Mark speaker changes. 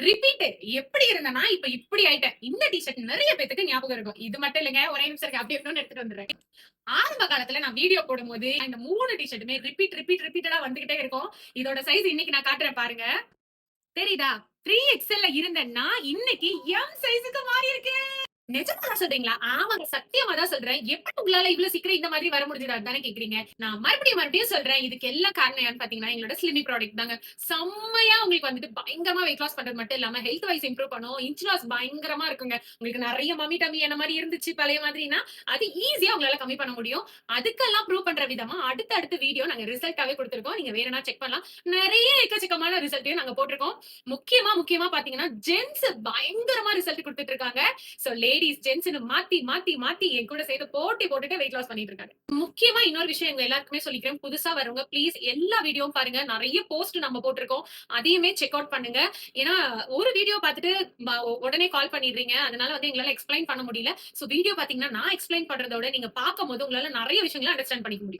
Speaker 1: Repeat எப்படி இருந்தனா இப்ப இப்படி ஆயிட்டேன். இந்த டி-ஷர்ட் நிறைய பேத்துக்கு ஞாபகம் இருக்கும். இது மட்டும் இல்லங்க. ஒரே நிமிஷம் இருங்க. அப்படியே இன்னொன்னு எடுத்துட்டு வந்துடுறேன். ஆரம்ப காலத்துல நான் வீடியோ போடும்போது இந்த 3 டி-ஷர்ட்டுமே ரிப்பீட்டடா வந்துகிட்டே இருக்கும். இதோட சைஸ் இன்னைக்கு நான் காட்டுறேன் பாருங்க. தெரியுதா? 3XL இருந்தேன்னா இன்னைக்கு எம் சைஸ்க்கு மாறி இருக்கேன். நிஜமா சொல்றீங்களா? ஆமாங்க. சத்தியமா தான் சொல்றேன். எப்படி உங்களால இவ்வளவு சீக்கிரம் இந்த மாதிரி வர முடிஞ்சது அதானே கேக்குறீங்க. நான் மறுபடியும் சொல்றேன். இதுக்கு எல்லாம் காரணம் யாருன்னு பாத்தீங்கன்னா, எங்களோட ஸ்லிம்மி ப்ராடக்ட் தாங்க. செம்மையா உங்களுக்கு வந்துட்டு பயங்கரமா வெயிட் லாஸ் பண்றது மட்டும் இல்லாம, ஹெல்த் வைஸ் இம்ப்ரூவ் பண்ணும். இன்ச் லாஸ் பயங்கரமா இருக்குங்க. உங்களுக்கு நெறைய மம்மி டம்மி என்ன மாரி இருந்துச்சு பழைய மாதிரினா, அது ஈஸியா உங்களால கம்மி பண்ண முடியும். அதுக்கெல்லாம் ப்ரூவ் பண்ற விதமா அடுத்த வீடியோ நாங்க ரிசல்ட்டாவே குடுத்திருக்கோம். நீங்க வேணும்னா செக் பண்ணலாம். நெறைய எக்கச்சக்கமான ரிசல்ட்டையும் நாங்க போட்டிருக்கோம். முக்கியமா பாத்தீங்கன்னா, ஜென்ஸ் பயங்கரமா ரிசல்ட் குடுத்துட்டு இருக்காங்க. சோ லேடீஸ் ஜென்ட்ஸ்னு மாத்தி என் கூட சேர்த்து போட்டி போட்டுட்டு வெயிட் லாஸ் பண்ணிட்டு இருக்காங்க. முக்கியமா இன்னொரு விஷயம் எங்க எல்லாருக்குமே சொல்லிக்கிறேன். புதுசா வரவங்க ப்ளீஸ் எல்லா வீடியோவும் பாருங்க. நெறைய போஸ்ட் நம்ம போட்டிருக்கோம். அதையுமே செக் அவுட் பண்ணுங்க. ஏன்னா ஒரு வீடியோ பார்த்துட்டு உடனே கால் பண்ணிடுறீங்க. அதனால வந்து எங்களால எக்ஸ்பிளைன் பண்ண முடியல. சோ வீடியோ பாத்தீங்கன்னா நான் எக்ஸ்பிளைன் பண்றதோட நீங்க பார்க்கும்போது உங்களால நெறைய விஷயங்களை அண்டர்ஸ்டாண்ட் பண்ணிக்க முடியும்.